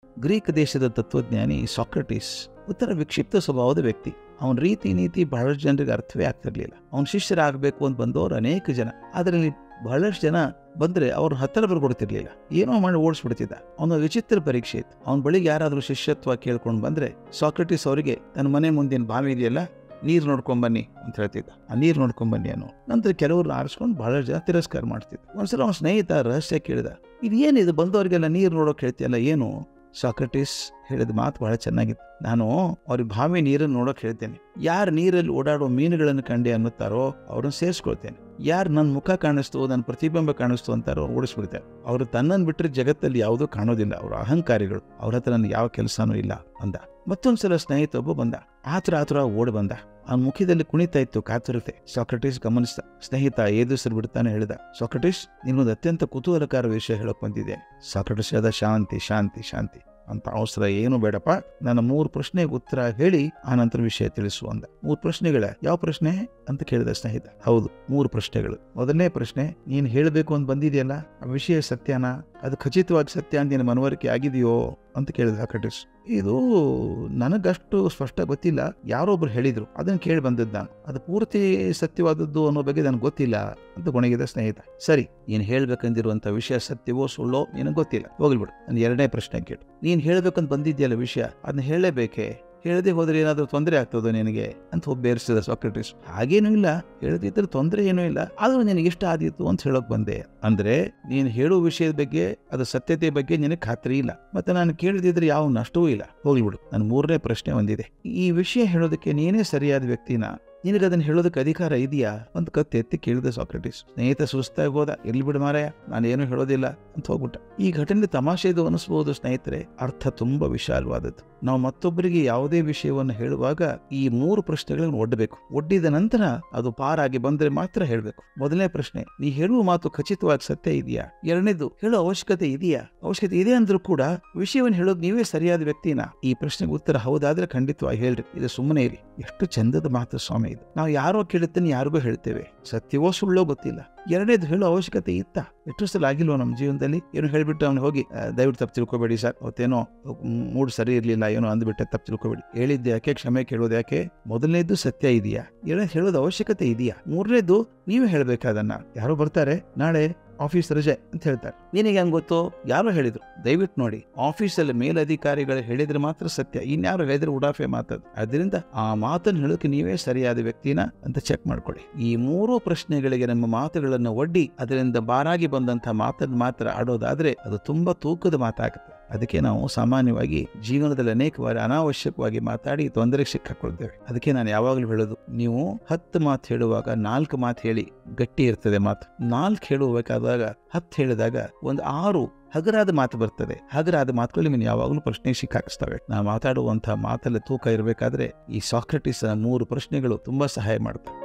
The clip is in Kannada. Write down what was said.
ಗ್ರೀಕ್ ದೇಶದ ತತ್ವಜ್ಞಾನಿ ಸಾಕ್ರಟೀಸ್ ಉತ್ತರ ವಿಕ್ಷಿಪ್ತ ಸ್ವಭಾವದ ವ್ಯಕ್ತಿ. ಅವನ ರೀತಿ ನೀತಿ ಬಹಳಷ್ಟು ಜನರಿಗೆ ಅರ್ಥವೇ ಆಗ್ತಿರ್ಲಿಲ್ಲ. ಅವನ ಶಿಷ್ಯರಾಗಬೇಕು ಅಂತ ಬಂದವರು ಅನೇಕ ಜನ, ಅದರಲ್ಲಿ ಬಹಳಷ್ಟು ಜನ ಬಂದ್ರೆ ಅವ್ರ ಹತ್ತಿರ ಬರ್ಕೊಡ್ತಿರ್ಲಿಲ್ಲ, ಏನೋ ಮಾಡಿ ಓಡಿಸ್ಬಿಡ್ತಿದ್ದ. ಅವನ ವಿಚಿತ್ರ ಪರೀಕ್ಷೆ ಇತ್ತು. ಅವನ ಬಳಿಗೆ ಯಾರಾದ್ರೂ ಶಿಷ್ಯತ್ವ ಕೇಳ್ಕೊಂಡು ಬಂದ್ರೆ ಸಾಕ್ರಟೀಸ್ ಅವರಿಗೆ ತನ್ನ ಮನೆ ಮುಂದಿನ ಬಾವಿ ಇದೆಯಲ್ಲ, ನೀರು ನೋಡ್ಕೊಂಬನ್ನಿ ಅಂತ ಹೇಳ್ತಿದ್ದ. ಆ ನೀರು ನೋಡ್ಕೊಂಬನ್ನಿ ಅನ್ನೋ ನಂತರ ಕೆಲವ್ರನ್ನ ಆರಿಸ್ಕೊಂಡು ಬಹಳಷ್ಟು ಜನ ತಿರಸ್ಕಾರ ಮಾಡ್ತಿದ್ದ. ಒಂದ್ಸಲ ಅವನ ಸ್ನೇಹಿತ ರಹಸ್ಯ ಕೇಳಿದ, ಇದೇನಿದು ಬಂದವರಿಗೆಲ್ಲ ನೀರು ನೋಡೋಕೆ ಹೇಳ್ತಿಯಲ್ಲ ಏನು? ಸಾಕ್ರಟೀಸ್ ಹೇಳಿದ ಮಾತು ಬಹಳ ಚೆನ್ನಾಗಿತ್ತು. ನಾನು ಅವ್ರಿಗೆ ಬಾವಿ ನೀರನ್ನು ನೋಡೋಕೆ ಹೇಳ್ತೇನೆ. ಯಾರು ನೀರಲ್ಲಿ ಓಡಾಡೋ ಮೀನುಗಳನ್ನು ಕಂಡೆ ಅನ್ನುತ್ತಾರೋ ಅವ್ರನ್ನ ಸೇರಿಸ್ಕೊಳ್ತೇನೆ. ಯಾರು ನನ್ನ ಮುಖ ಕಾಣಿಸ್ತು, ನನ್ನ ಪ್ರತಿಬಿಂಬ ಕಾಣಿಸ್ತು ಅಂತಾರೋ ಅವ್ರು ಓಡಿಸ್ಬಿಡ್ತಾರೆ. ಅವರು ತನ್ನನ್ನು ಬಿಟ್ಟರೆ ಜಗತ್ತಲ್ಲಿ ಯಾವುದೂ ಕಾಣೋದಿಲ್ಲ. ಅವರು ಅಹಂಕಾರಿಗಳು, ಅವ್ರ ಹತ್ರ ನನಗೆ ಯಾವ ಕೆಲಸನೂ ಇಲ್ಲ ಅಂದ. ಮತ್ತೊಂದ್ಸಲ ಸ್ನೇಹಿತ ಒಬ್ಬ ಬಂದ, ಆತರ ಓಡಿ ಬಂದ. ಆ ಮುಖದಲ್ಲಿ ಕುಣಿತಾ ಇತ್ತು ಕಾತುರತೆ. ಸಾಕ್ರಟೀಸ್ ಗಮನಿಸಿದ. ಸ್ನೇಹಿತ ಎದುರಿಸಿ ಬಿಡ್ತಾನೆ ಹೇಳಿದ, ಸಾಕ್ರಟೀಸ್, ನಿನ್ನೊಂದು ಅತ್ಯಂತ ಕುತೂಹಲಕಾರ ವಿಷಯ ಹೇಳಕ್ ಬಂದಿದ್ದೇನೆ. ಸಾಕ್ರಟೀಸ್ ಹೇಳಿದ, ಶಾಂತಿ ಶಾಂತಿ ಶಾಂತಿ ಅಂತ ಅವಸರ ಏನು ಬೇಡಪ್ಪ, ನನ್ನ 3 ಪ್ರಶ್ನೆಗೆ ಉತ್ತರ ಹೇಳಿ ಆ ನಂತರ ವಿಷಯ ತಿಳಿಸು ಅಂದ. 3 ಪ್ರಶ್ನೆಗಳ? ಯಾವ ಪ್ರಶ್ನೆ ಅಂತ ಕೇಳಿದ ಸ್ನೇಹಿತ. ಹೌದು, 3 ಪ್ರಶ್ನೆಗಳು. ಮೊದಲನೇ ಪ್ರಶ್ನೆ, ನೀನು ಹೇಳಬೇಕು ಅಂತ ಬಂದಿದೆಯಲ್ಲ, ಆ ವಿಷಯ ಸತ್ಯನಾ? ಅದು ಖಚಿತವಾಗಿ ಸತ್ಯ ಅಂತ ನಿನ್ನ ಮನವರಿಕೆ ಆಗಿದೆಯೋ ಅಂತ ಕೇಳಿದ ಸಾಕ್ರಟೀಸ್. ಇದು ನನಗಷ್ಟು ಸ್ಪಷ್ಟ ಗೊತ್ತಿಲ್ಲ, ಯಾರೊಬ್ರು ಹೇಳಿದ್ರು, ಅದನ್ನು ಕೇಳಿ ಬಂದದ್ದು ನಾನು. ಅದು ಪೂರ್ತಿ ಸತ್ಯವಾದದ್ದು ಅನ್ನೋ ಬಗ್ಗೆ ನನಗೆ ಗೊತ್ತಿಲ್ಲ ಅಂತ ಗೊಣಗಿದ ಸ್ನೇಹಿತ. ಸರಿ, ನೀನು ಹೇಳ್ಬೇಕಂದಿರುವಂತ ವಿಷಯ ಸತ್ಯವೋ ಸುಳ್ಳೋ ನಿನಗೆ ಗೊತ್ತಿಲ್ಲ, ಹೋಗ್ಲಿಬಿಡು. ನನ್ನ 2ನೇ ಪ್ರಶ್ನೆ ಕೇಳು. ನೀನು ಹೇಳ್ಬೇಕಂತ ಬಂದಿದ್ಯಲ್ಲ ವಿಷಯ, ಅದನ್ನ ಹೇಳಲೇಬೇಕೆ? ಹೇಳದೆ ಹೋದ್ರೆ ಏನಾದ್ರೂ ತೊಂದರೆ ಆಗ್ತದೋ ನಿನಗೆ ಅಂತ ಒಬ್ಬೇರಿಸಿದ ಸಾಕ್ರಟೀಸ್. ಹಾಗೇನೂ ಇಲ್ಲ, ಹೇಳದಿದ್ರೆ ತೊಂದರೆ ಏನೂ ಇಲ್ಲ, ಆದ್ರೂ ನಿನಗೆ ಇಷ್ಟ ಆದಿತ್ತು ಅಂತ ಹೇಳೋಕ್ ಬಂದೆ. ಅಂದ್ರೆ ನೀನು ಹೇಳೋ ವಿಷಯದ ಬಗ್ಗೆ, ಅದು ಸತ್ಯತೆ ಬಗ್ಗೆ ನಿನಗೆ ಖಾತ್ರಿ ಇಲ್ಲ, ಮತ್ತೆ ನಾನು ಕೇಳದಿದ್ರೆ ಯಾವ ನಷ್ಟವೂ ಇಲ್ಲ, ಹೋಗ್ಲಿಬಿಡು. ನನ್ನ 3ನೇ ಪ್ರಶ್ನೆ ಒಂದಿದೆ. ಈ ವಿಷಯ ಹೇಳೋದಕ್ಕೆ ನೀನೇ ಸರಿಯಾದ ವ್ಯಕ್ತಿನ? ನಿನಗದನ್ನ ಹೇಳೋದಕ್ಕೆ ಅಧಿಕಾರ ಇದೆಯಾ ಅಂತ ಕತ್ತೆ ಎತ್ತಿ ಕೇಳಿದ ಸಾಕ್ರಟೀಸ್. ಸ್ನೇಹಿತ ಸುಸ್ತಾಗಿ ಹೋದ. ಇರ್ಲಿ ಬಿಡು ಮಾರಾಯ, ನಾನೇನು ಹೇಳೋದಿಲ್ಲ ಅಂತ ಹೋಗ್ಬಿಟ್ಟ. ಈ ಘಟನೆ ತಮಾಷೆದು ಅನಿಸ್ಬಹುದು ಸ್ನೇಹಿತರೆ, ಅರ್ಥ ತುಂಬಾ ವಿಶಾಲವಾದದ್ದು. ನಾವು ಮತ್ತೊಬ್ಬರಿಗೆ ಯಾವುದೇ ವಿಷಯವನ್ನು ಹೇಳುವಾಗ ಈ 3 ಪ್ರಶ್ನೆಗಳನ್ನು ಒಡ್ಡಬೇಕು. ಒಡ್ಡಿದ ನಂತರ ಅದು ಪಾರಾಗಿ ಬಂದ್ರೆ ಮಾತ್ರ ಹೇಳ್ಬೇಕು. ಮೊದಲನೇ ಪ್ರಶ್ನೆ, ನೀ ಹೇಳುವ ಮಾತು ಖಚಿತವಾಗಿ ಸತ್ಯ ಇದೆಯಾ? 2ನೇದು, ಹೇಳೋ ಅವಶ್ಯಕತೆ ಇದೆಯಾ? ಅವಶ್ಯಕತೆ ಇದೆ ಅಂದ್ರೂ ಕೂಡ ವಿಷಯವನ್ನು ಹೇಳೋದು ನೀವೇ ಸರಿಯಾದ ವ್ಯಕ್ತಿನ? ಈ ಪ್ರಶ್ನೆಗೆ ಉತ್ತರ ಹೌದಾದ್ರೆ ಖಂಡಿತವಾಗಿ ಹೇಳ್ರಿ, ಇದು ಸುಮ್ಮನೆ ಇರಿ. ಎಷ್ಟು ಚಂದದ ಮಾತು ಸ್ವಾಮಿ ಇದು. ನಾವು ಯಾರೋ ಕೇಳುತ್ತೇನೆ ಯಾರಿಗೋ ಹೇಳ್ತೇವೆ, ಸತ್ಯವೋ ಸುಳ್ಳೋ ಗೊತ್ತಿಲ್ಲ. 2ನೇದು, ಹೇಳೋ ಅವಶ್ಯಕತೆ ಇತ್ತ? ಎಷ್ಟು ಸಲ ಆಗಿಲ್ವೋ ನಮ್ಮ ಜೀವನದಲ್ಲಿ? ಏನು ಹೇಳ್ಬಿಟ್ಟು ಅವ್ನು ಹೋಗಿ ದಯವಿಟ್ಟು ತಪ್ಪು ತಿಳ್ಕೊಬೇಡಿ ಸರ್, ಅವತ್ತೇನೋ ಮೂಡ್ ಸರಿ ಇರ್ಲಿಲ್ಲ, ಏನೋ ಅಂದ್ಬಿಟ್ಟೆ, ತಪ್ಪು ತಿಳ್ಕೊಬೇಡಿ, ಹೇಳಿದ್ದೆ ಯಾಕೆ, ಕ್ಷಮೆ ಕೇಳೋದು ಯಾಕೆ? ಮೊದಲನೇದು ಸತ್ಯ ಇದೆಯಾ? 2ನೇದು ಹೇಳೋದು ಅವಶ್ಯಕತೆ ಇದೆಯಾ? 3ನೇದು ನೀವೇ ಹೇಳ್ಬೇಕಾದನ್ನ. ಯಾರೋ ಬರ್ತಾರೆ, ನಾಳೆ ಆಫೀಸ್ ರಜೆ ಅಂತ ಹೇಳ್ತಾರೆ, ನಿನಗೆ ಹೆಂಗ್ ಗೊತ್ತು? ಯಾರೋ ಹೇಳಿದ್ರು. ದಯವಿಟ್ಟು ನೋಡಿ, ಆಫೀಸಲ್ಲಿ ಮೇಲಧಿಕಾರಿಗಳು ಹೇಳಿದ್ರೆ ಮಾತ್ರ ಸತ್ಯ, ಇನ್ಯಾರು ಹೇಳಿದ್ರೆ ಉಡಾಫೆ ಮಾತದು. ಅದರಿಂದ ಆ ಮಾತನ್ನು ಹೇಳೋಕೆ ನೀವೇ ಸರಿಯಾದ ವ್ಯಕ್ತಿನ ಅಂತ ಚೆಕ್ ಮಾಡ್ಕೊಳ್ಳಿ. ಈ 3 ಪ್ರಶ್ನೆಗಳಿಗೆ ನಮ್ಮ ಮಾತುಗಳನ್ನು ಒಡ್ಡಿ ಅದರಿಂದ ಬಾರಾಗಿ ಬಂದಂತಹ ಮಾತನ್ನು ಮಾತ್ರ ಆಡೋದಾದ್ರೆ ಅದು ತುಂಬಾ ತೂಕದ ಮಾತಾಗುತ್ತೆ. ಅದಕ್ಕೆ ನಾವು ಸಾಮಾನ್ಯವಾಗಿ ಜೀವನದಲ್ಲಿ ಅನೇಕ ಬಾರಿ ಅನಾವಶ್ಯಕವಾಗಿ ಮಾತಾಡಿ ತೊಂದರೆಗೆ ಸಿಕ್ಕಾಕೊಳ್ತೇವೆ. ಅದಕ್ಕೆ ನಾನು ಯಾವಾಗಲೂ ಹೇಳೋದು, ನೀವು 10 ಮಾತು ಹೇಳುವಾಗ 4 ಮಾತು ಹೇಳಿ, ಗಟ್ಟಿ ಇರ್ತದೆ ಮಾತು. 4 ಹೇಳಬೇಕಾದಾಗ 10 ಹೇಳಿದಾಗ ಒಂದು 6 ಹಗರಾದ ಮಾತು ಬರ್ತದೆ. ಹಗರಾದ ಮಾತುಗಳು ನಿಮ್ಮನ್ನು ಯಾವಾಗಲೂ ಪ್ರಶ್ನೆ ಸಿಕ್ಕಾಕಿಸ್ತವೆ. ನಾವು ಮಾತಾಡುವಂತಹ ಮಾತಲ್ಲಿ ತೂಕ ಇರಬೇಕಾದ್ರೆ ಈ ಸಾಕ್ರಟೀಸ್ 3 ಪ್ರಶ್ನೆಗಳು ತುಂಬಾ ಸಹಾಯ ಮಾಡ್ತವೆ.